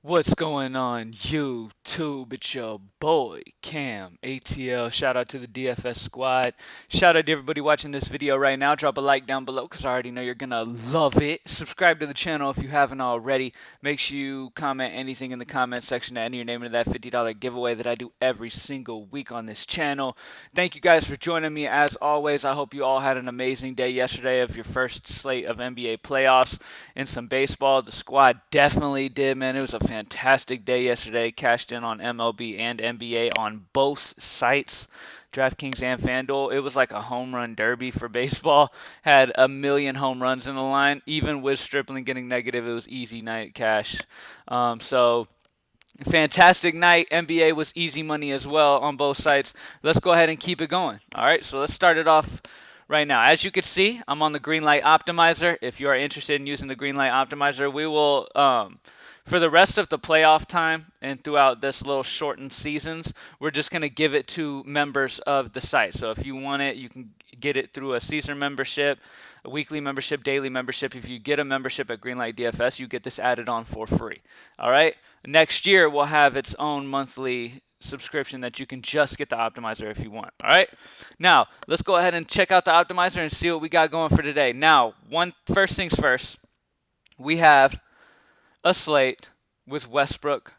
What's going on YouTube? It's your boy CamATL. Shout out to the DFS squad. Shout out to everybody watching this video right now. Drop a like down below because I already know you're gonna love it. Subscribe to the channel if you haven't already. Make sure you comment anything in the comment section to enter your name into that $50 giveaway that I do every single week on this channel. Thank you guys for joining me as always. I hope you all had an amazing day yesterday of your first slate of NBA playoffs and some baseball. The squad definitely did, man. It was a fantastic day yesterday. Cashed in on MLB and NBA on both sites, Draftkings and Fanduel. It was like a home run derby for baseball. Had a million home runs in the line. Even with Stripling getting negative, it was easy night cash. So fantastic night. NBA was easy money as well on both sites. Let's go ahead and keep it going. All right, so let's start it off right now. As you can see, I'm on the Greenlight Optimizer. If you are interested in using the Greenlight Optimizer, we will, for the rest of the playoff time and throughout this little shortened seasons, we're just going to give it to members of the site. So if you want it, you can get it through a season membership, a weekly membership, daily membership. If you get a membership at Greenlight DFS, you get this added on for free. All right. Next year, we'll have its own monthly subscription that you can just get the optimizer if you want. All right. Now, let's go ahead and check out the optimizer and see what we got going for today. Now, first things first, we have a slate with Westbrook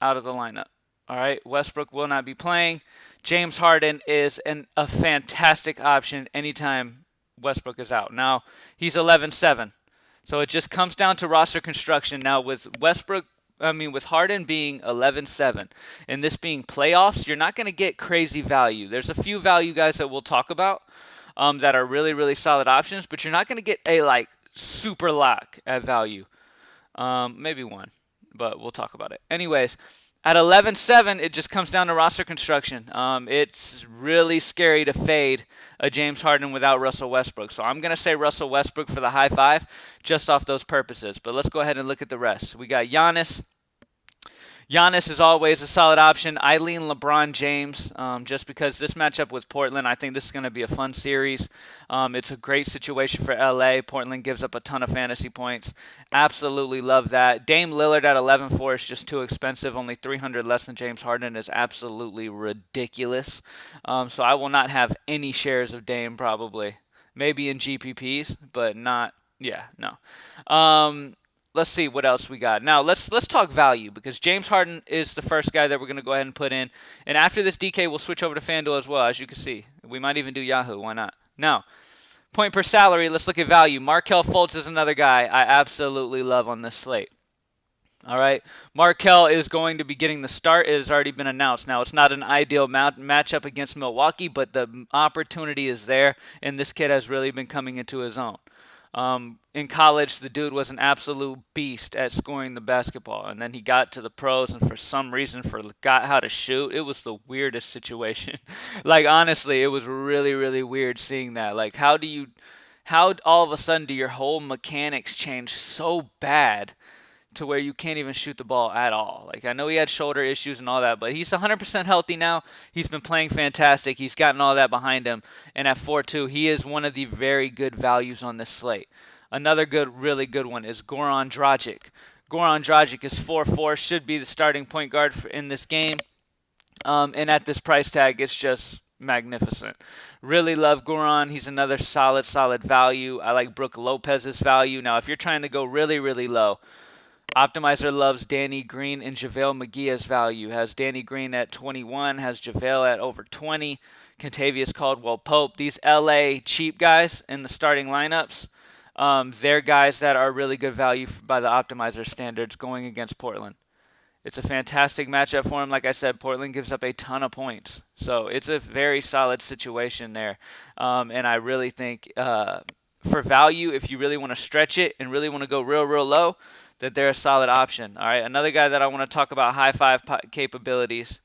out of the lineup. All right. Westbrook will not be playing. James Harden is a fantastic option anytime Westbrook is out. Now, he's 11-7. So it just comes down to roster construction. Now, with Harden being 11-7 and this being playoffs, you're not going to get crazy value. There's a few value guys that we'll talk about that are really, really solid options, but you're not going to get a super lock at value. Maybe one, but we'll talk about it. Anyways, at 11-7, it just comes down to roster construction. It's really scary to fade a James Harden without Russell Westbrook. So I'm going to say Russell Westbrook for the high five just off those purposes. But let's go ahead and look at the rest. We got Giannis. Giannis is always a solid option. I lean LeBron James just because this matchup with Portland, I think this is going to be a fun series. It's a great situation for LA. Portland gives up a ton of fantasy points. Absolutely love that. Dame Lillard at 11-4 is just too expensive. Only 300 less than James Harden is absolutely ridiculous. So I will not have any shares of Dame probably. Maybe in GPPs, but not, yeah, no. Let's see what else we got. Now let's talk value because James Harden is the first guy that we're going to go ahead and put in. And after this DK, we'll switch over to FanDuel as well, as you can see. We might even do Yahoo. Why not? Now, point per salary, let's look at value. Markelle Fultz is another guy I absolutely love on this slate. All right. Markelle is going to be getting the start. It has already been announced. Now, it's not an ideal matchup against Milwaukee, but the opportunity is there, and this kid has really been coming into his own. In college, the dude was an absolute beast at scoring the basketball, and then he got to the pros, and for some reason forgot how to shoot. It was the weirdest situation. Honestly, it was really, really weird seeing that. How all of a sudden do your whole mechanics change so bad to where you can't even shoot the ball at all? I know he had shoulder issues and all that, but he's 100% healthy now. He's been playing fantastic. He's gotten all that behind him. And at 4-2, he is one of the very good values on this slate. Another really good one is Goran Dragic. Goran Dragic is 4-4, should be the starting point guard in this game. And at this price tag, it's just magnificent. Really love Goran. He's another solid value. I like Brook Lopez's value. Now, if you're trying to go really, really low, Optimizer loves Danny Green and JaVale McGee's value. Has Danny Green at 21, has JaVale at over 20, Kentavious Caldwell-Pope. These LA cheap guys in the starting lineups, they're guys that are really good value by the Optimizer standards going against Portland. It's a fantastic matchup for him. Like I said, Portland gives up a ton of points. So it's a very solid situation there. And I really think for value, if you really want to stretch it and really want to go real low, that they're a solid option. All right, another guy that I want to talk about high five capabilities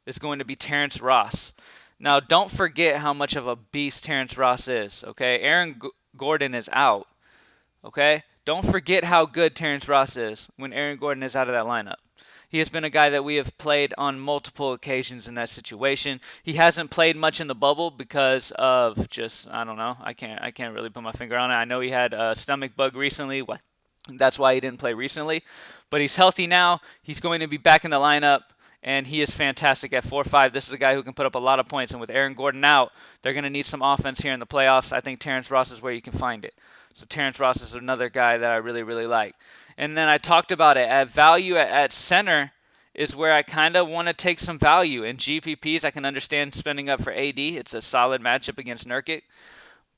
is going to be Terrence Ross. Now, don't forget how much of a beast Terrence Ross is, okay? Aaron Gordon is out, okay? Don't forget how good Terrence Ross is when Aaron Gordon is out of that lineup. He has been a guy that we have played on multiple occasions in that situation. He hasn't played much in the bubble because of just, I don't know. I can't really put my finger on it. I know he had a stomach bug recently. That's why he didn't play recently. But he's healthy now. He's going to be back in the lineup, and he is fantastic at 4.5. This is a guy who can put up a lot of points. And with Aaron Gordon out, they're going to need some offense here in the playoffs. I think Terrence Ross is where you can find it. So Terrence Ross is another guy that I really, really like. And then I talked about it. At value at center is where I kind of want to take some value. In GPPs, I can understand spending up for AD. It's a solid matchup against Nurkic.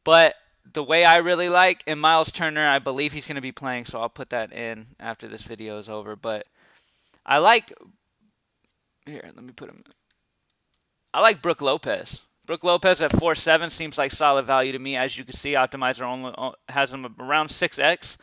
But the way I really like, and Miles Turner, I believe he's going to be playing, so I'll put that in after this video is over. But I like, here, let me put him. I like Brook Lopez. Brook Lopez at 4.7 seems like solid value to me. As you can see, Optimizer only has him around 6x.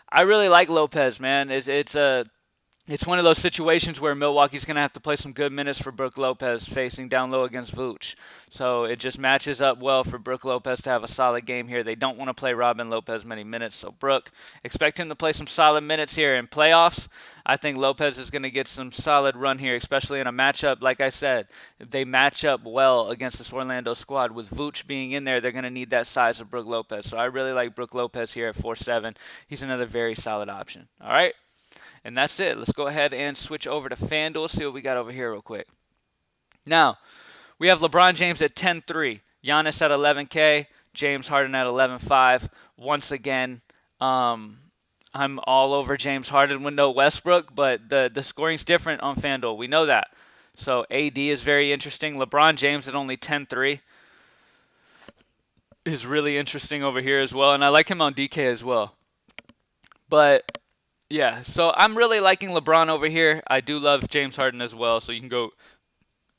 I really like Lopez, man. It's one of those situations where Milwaukee's going to have to play some good minutes for Brook Lopez facing down low against Vooch. So it just matches up well for Brook Lopez to have a solid game here. They don't want to play Robin Lopez many minutes. So Brook, expect him to play some solid minutes here in playoffs. I think Lopez is going to get some solid run here, especially in a matchup. Like I said, if they match up well against this Orlando squad. With Vooch being in there, they're going to need that size of Brook Lopez. So I really like Brook Lopez here at 4.7. He's another very solid option. All right? And that's it. Let's go ahead and switch over to Fanduel, see what we got over here real quick. Now, we have LeBron James at 10.3, Giannis at 11K, James Harden at 11.5. Once again, I'm all over James Harden with no Westbrook, but the scoring's different on Fanduel. We know that. So AD is very interesting. LeBron James at only 10.3 is really interesting over here as well, and I like him on DK as well. But yeah, so I'm really liking LeBron over here. I do love James Harden as well, so you can go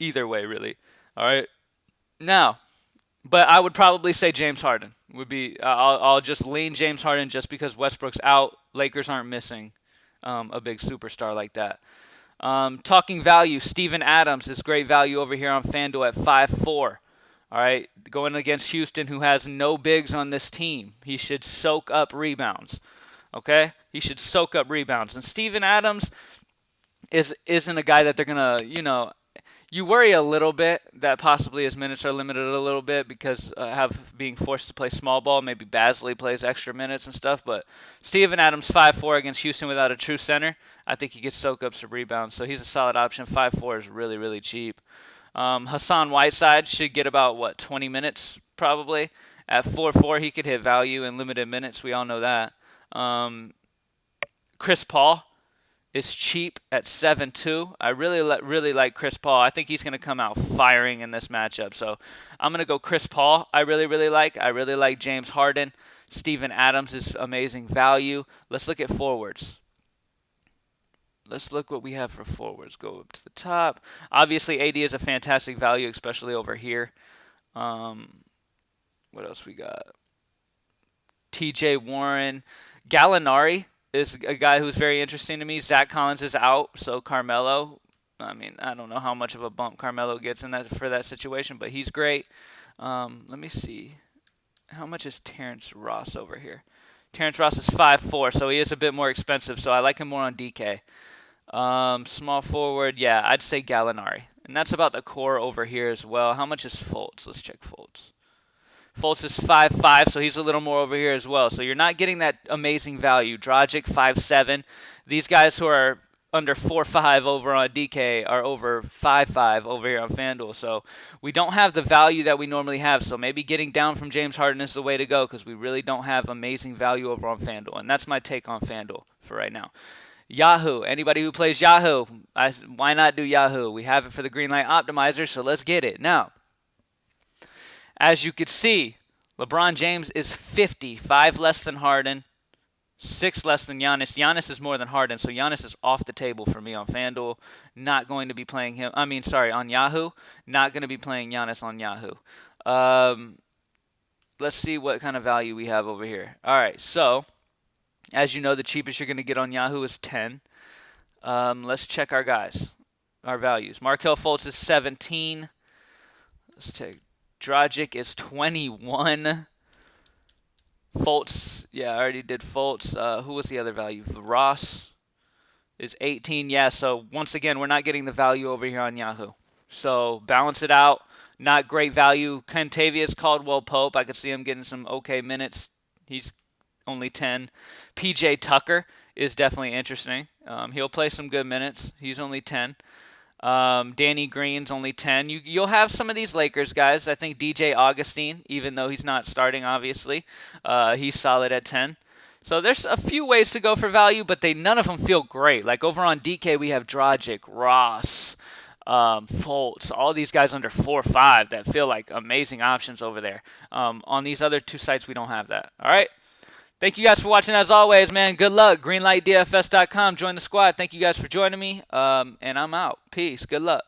either way, really. All right. Now, but I would probably say James Harden would be. I'll just lean James Harden just because Westbrook's out. Lakers aren't missing a big superstar like that. Talking value, Steven Adams is great value over here on FanDuel at 5.4. All right, going against Houston, who has no bigs on this team. He should soak up rebounds. Okay, he should soak up rebounds. And Steven Adams isn't a guy that they're gonna, you worry a little bit that possibly his minutes are limited a little bit because have being forced to play small ball. Maybe Basley plays extra minutes and stuff. But Steven Adams 5.4 against Houston without a true center. I think he could soak up some rebounds. So he's a solid option. 5.4 is really, really cheap. Hassan Whiteside should get about 20 minutes probably. At 4.4, he could hit value in limited minutes. We all know that. Chris Paul is cheap at 7.2. I really like Chris Paul. I think he's going to come out firing in this matchup. So I'm going to go Chris Paul. I really like James Harden. Steven Adams is amazing value. Let's look at forwards. Let's look what we have for forwards. Go up to the top. Obviously, AD is a fantastic value, especially over here. What else we got? TJ Warren. Gallinari is a guy who's very interesting to me. Zach Collins is out, so Carmelo. I mean, I don't know how much of a bump Carmelo gets in that for that situation, but he's great. Let me see. How much is Terrence Ross over here? Terrence Ross is 5.4, so he is a bit more expensive, so I like him more on DK. Small forward, yeah, I'd say Gallinari. And that's about the core over here as well. How much is Fultz? Let's check Fultz. Fultz is 5.5, so he's a little more over here as well. So you're not getting that amazing value. Dragic 5.7. These guys who are under 4.5 over on DK are over 5.5 over here on FanDuel. So we don't have the value that we normally have. So maybe getting down from James Harden is the way to go because we really don't have amazing value over on FanDuel. And that's my take on FanDuel for right now. Yahoo. Anybody who plays Yahoo, why not do Yahoo? We have it for the Greenlight Optimizer, so let's get it. Now, as you can see, LeBron James is 50, 5 less than Harden, 6 less than Giannis. Giannis is more than Harden, so Giannis is off the table for me on FanDuel. Not going to be playing him. On Yahoo. Not going to be playing Giannis on Yahoo. Let's see what kind of value we have over here. All right, so as you know, the cheapest you're going to get on Yahoo is 10. Let's check our guys, our values. Markelle Fultz is 17. Let's take Dragic is 21. Fultz, yeah, I already did Fultz. Who was the other value? Ross is 18. Yeah, so once again, we're not getting the value over here on Yahoo. So balance it out. Not great value. Kentavious Caldwell Pope, I could see him getting some okay minutes. He's only 10. PJ Tucker is definitely interesting. He'll play some good minutes. He's only 10. Danny Green's only 10. You'll have some of these Lakers guys. I think DJ Augustine, even though he's not starting, obviously, he's solid at 10. So there's a few ways to go for value, but none of them feel great. Like over on DK, we have Dragic, Ross, Fultz, all these guys under 4 or 5 that feel like amazing options over there. On these other 2 sites, we don't have that. All right. Thank you guys for watching as always, man. Good luck. GreenlightDFS.com. Join the squad. Thank you guys for joining me. And I'm out. Peace. Good luck.